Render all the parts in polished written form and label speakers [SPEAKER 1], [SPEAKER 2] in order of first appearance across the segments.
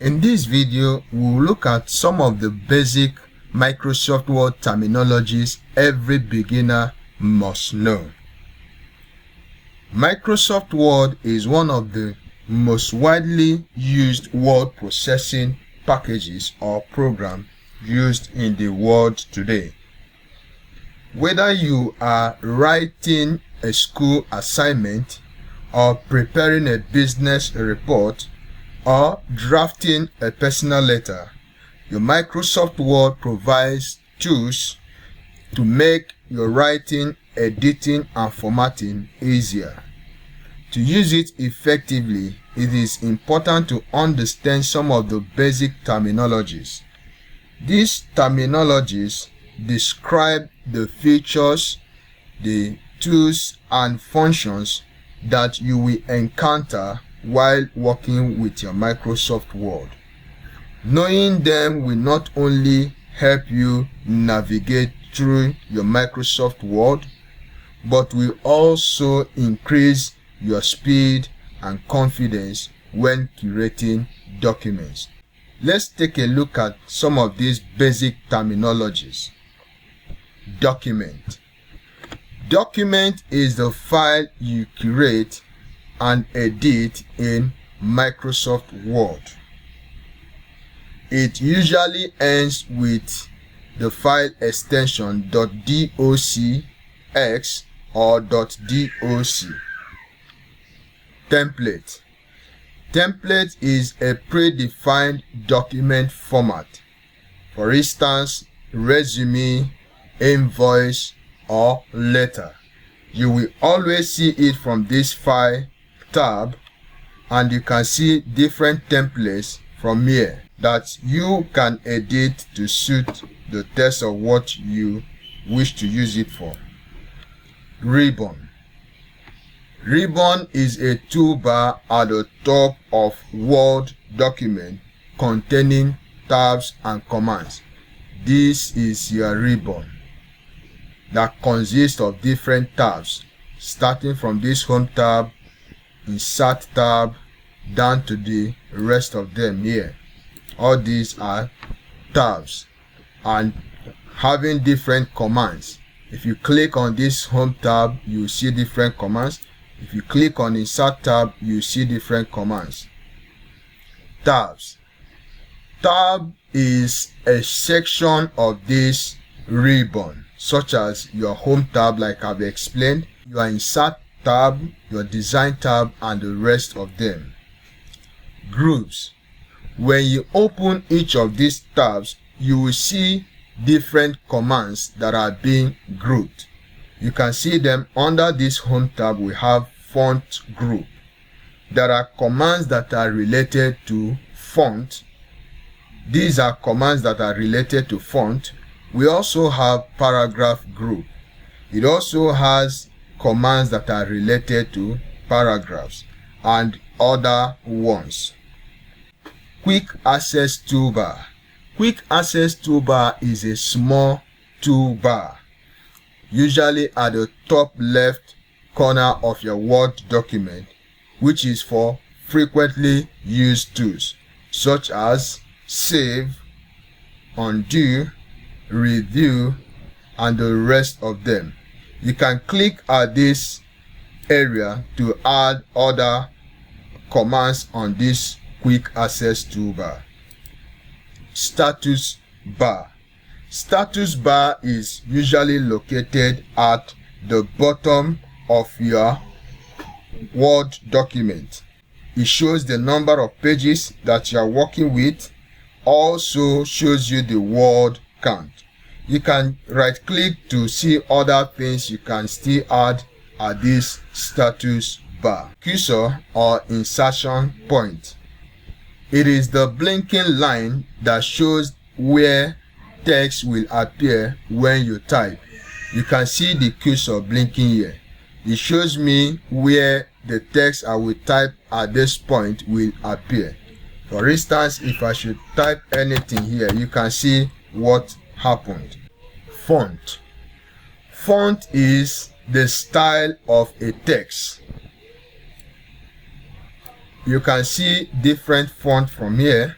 [SPEAKER 1] In this video, we'll look at some of the basic Microsoft Word terminologies every beginner must know. Microsoft Word is one of the most widely used word processing packages or program used in the world today. Whether you are writing a school assignment or preparing a business report or drafting a personal letter, your Microsoft Word provides tools to make your writing, editing, and formatting easier. To use it effectively, it is important to understand some of the basic terminologies. These terminologies describe the features, the tools, and functions that you will encounter while working with your Microsoft Word. Knowing them will not only help you navigate through your Microsoft Word, but will also increase your speed and confidence when creating documents. Let's take a look at some of these basic terminologies. Document. Document is the file you create and edit in Microsoft Word. It usually ends with the file extension .docx or .doc. Template. Template is a predefined document format. For instance, resume, invoice, or letter. You will always see it from this file tab, and you can see different templates from here that you can edit to suit the text of what you wish to use it for. Ribbon. Ribbon is a toolbar at the top of Word document containing tabs and commands. This is your ribbon that consists of different tabs, starting from this Home tab, Insert tab, down to the rest of them here. All these are tabs and having different commands. If you click on this Home tab, you see different commands. If you click on Insert tab, you see different commands. Tabs. Tab is a section of this ribbon, such as your Home tab, like I've explained, your Insert tab, your Design tab, and the rest of them. Groups. When you open each of these tabs, you will see different commands that are being grouped. You can see them under this Home tab. We have Font group. There are commands that are related to font. These are commands that are related to font. We also have Paragraph group. It also has commands that are related to paragraphs and other ones. Quick Access Toolbar. Quick Access Toolbar is a small toolbar, usually at the top left corner of your Word document, which is for frequently used tools such as save, undo, review, and the rest of them. You can click at this area to add other commands on this Quick Access Toolbar. Status bar. Status bar is usually located at the bottom of your Word document. It shows the number of pages that you are working with, also shows you the word count. You can right click to see other things you can still add at this status bar. Cursor or insertion point. It is the blinking line that shows where text will appear when you type. You can see the cursor blinking here. It shows me where the text I will type at this point will appear. For instance, if I should type anything here, you can see what happened. Font. Font is the style of a text. You can see different font from here.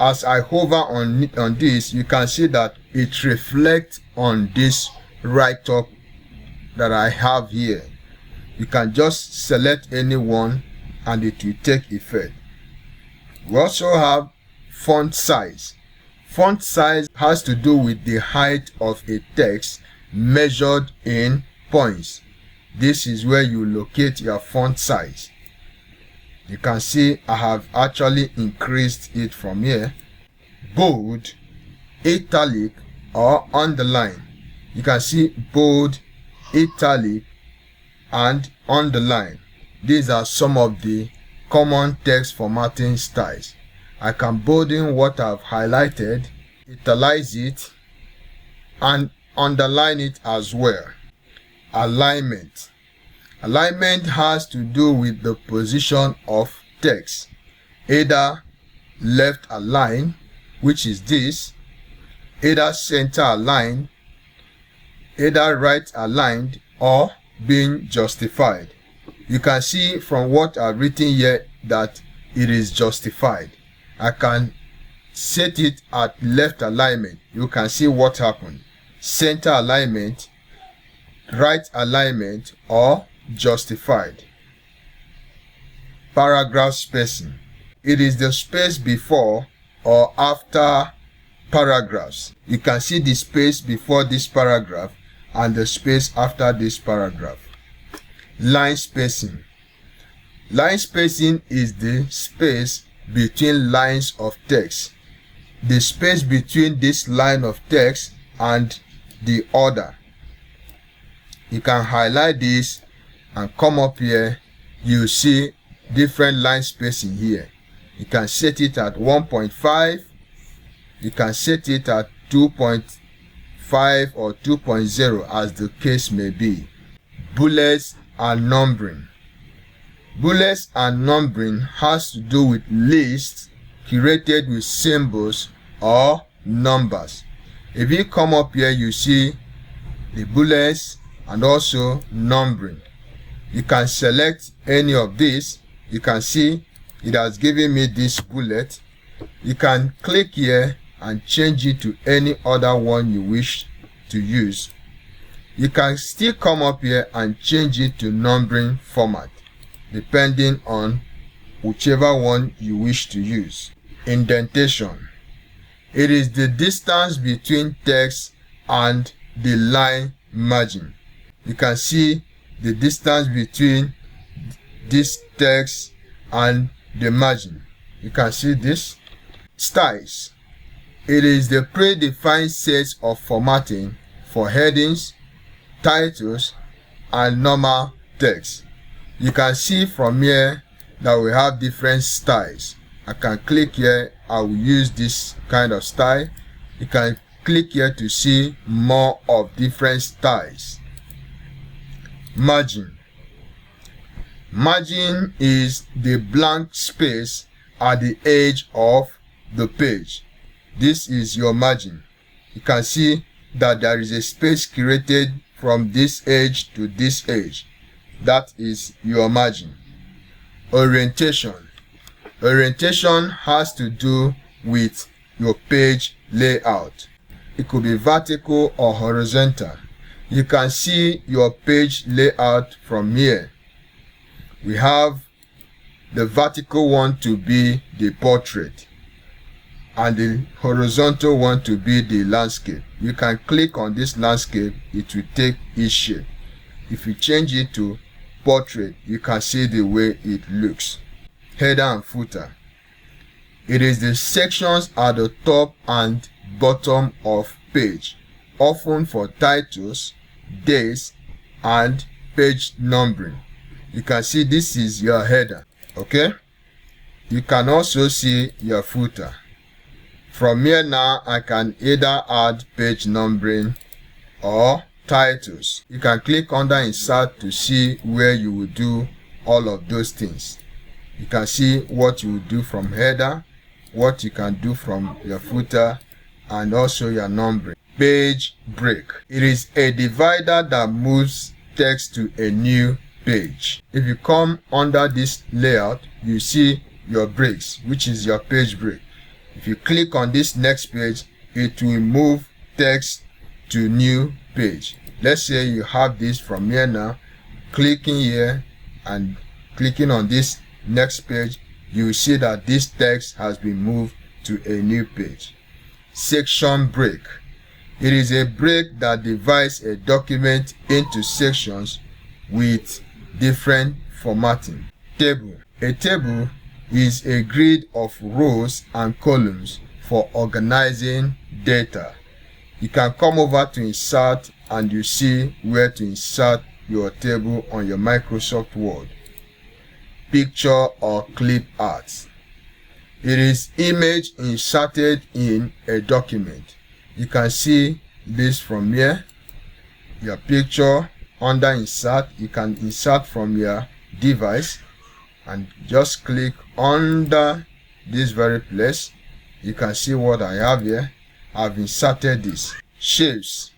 [SPEAKER 1] As I hover on this, you can see that it reflects on this write-up that I have here. You can just select any one and it will take effect. We also have font size. Font size has to do with the height of a text measured in points. This is where you locate your font size. You can see I have actually increased it from here. Bold, italic, or underline. You can see bold, italic, and underline. These are some of the common text formatting styles. I can bolden what I've highlighted, italize it, and underline it as well. Alignment. Alignment has to do with the position of text, either left align, which is this, either center aligned, either right aligned, or being justified. You can see from what I've written here that it is justified. I can set it at left alignment. You can see what happened. Center alignment, right alignment, or justified. Paragraph spacing. It is the space before or after paragraphs. You can see the space before this paragraph and the space after this paragraph. Line spacing. Line spacing is the space between lines of text. The space between this line of text and the other. You can highlight this and come up here. You see different line spacing here. You can set it at 1.5. You can set it at 2.5 or 2.0 as the case may be. Bullets and numbering. Bullets and numbering has to do with lists curated with symbols or numbers. If you come up here, you see the bullets and also numbering. You can select any of these. You can see it has given me this bullet. You can click here and change it to any other one you wish to use. You can still come up here and change it to numbering format, depending on whichever one you wish to use. Indentation. It is the distance between text and the line margin. You can see the distance between this text and the margin. You can see this. Styles. It is the predefined sets of formatting for headings, titles, and normal text. You can see from here that we have different styles. I can click here. I will use this kind of style. You can click here to see more of different styles. Margin. Margin is the blank space at the edge of the page. This is your margin. You can see that there is a space created from this edge to this edge. That is your margin. Orientation. Orientation has to do with your page layout. It could be vertical or horizontal. You can see your page layout from here. We have the vertical one to be the portrait and the horizontal one to be the landscape. You can click on this landscape, it will take its shape. If you change it to portrait, you can see the way it looks. Header and footer. It is the sections at the top and bottom of page, often for titles, dates, and page numbering. You can see this is your header. Okay, you can also see your footer. From here now, I can either add page numbering or titles. You can click under insert to see where you will do all of those things. You can see what you will do from header, what you can do from your footer, and also your numbering. Page break. It is a divider that moves text to a new page. If you come under this layout, you see your breaks, which is your page break. If you click on this next page, it will move text to new page. Let's say you have this from here now. Clicking here and clicking on this next page, you will see that this text has been moved to a new page. Section break. It is a break that divides a document into sections with different formatting. Table. A table is a grid of rows and columns for organizing data. You can come over to insert and you see where to insert your table on your Microsoft Word. Picture or clip art. It is image inserted in a document. You can see this from here. Your picture under insert, you can insert from your device and just click under this very place. You can see what I have here. I've inserted this. Shapes.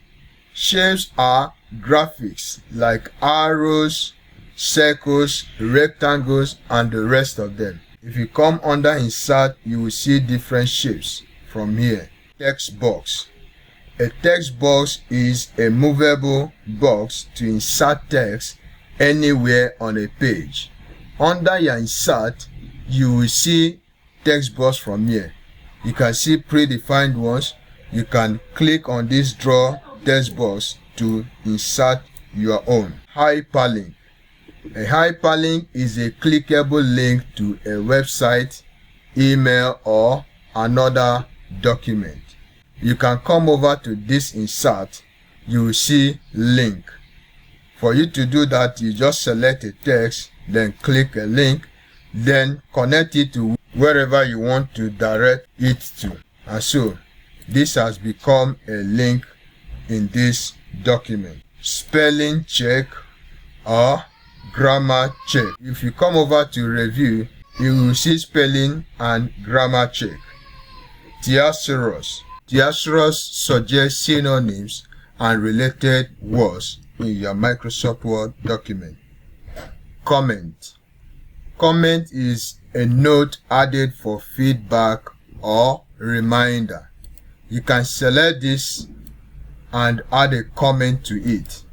[SPEAKER 1] Shapes are graphics like arrows, circles, rectangles, and the rest of them. If you come under insert, you will see different shapes from here. Text box. A text box is a movable box to insert text anywhere on a page. Under your insert, you will see text box from here. You can see predefined ones. You can click on this draw text box to insert your own. Hyperlink. A hyperlink is a clickable link to a website, email, or another document. You can come over to this insert. You will see link. For you to do that, you just select a text, then click a link, then connect it to wherever you want to direct it to. And so, this has become a link in this document. Spelling check or grammar check. If you come over to review, you will see spelling and grammar check. Thesaurus. Thesaurus suggests synonyms and related words in your Microsoft Word document. Comment. Comment is a note added for feedback or reminder. You can select this and add a comment to it.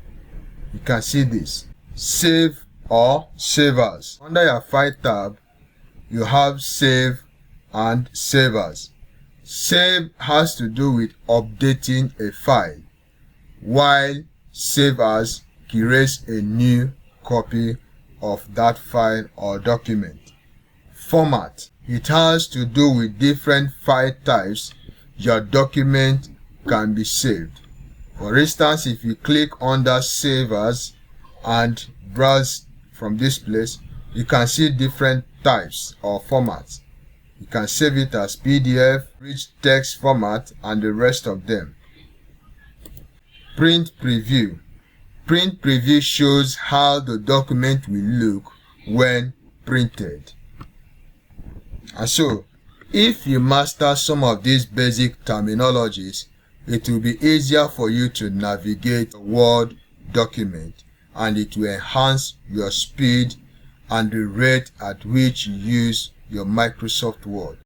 [SPEAKER 1] You can see this. Save or save as. Under your file tab, you have save and save as. Save has to do with updating a file, while save as creates a new copy of that file or document. Format. It has to do with different file types your document can be saved. For instance, if you click under Save As and browse from this place, you can see different types or formats. You can save it as PDF, rich text format, and the rest of them. Print preview. Print preview shows how the document will look when printed. And so, if you master some of these basic terminologies, it will be easier for you to navigate a Word document, and it will enhance your speed and the rate at which you use your Microsoft Word.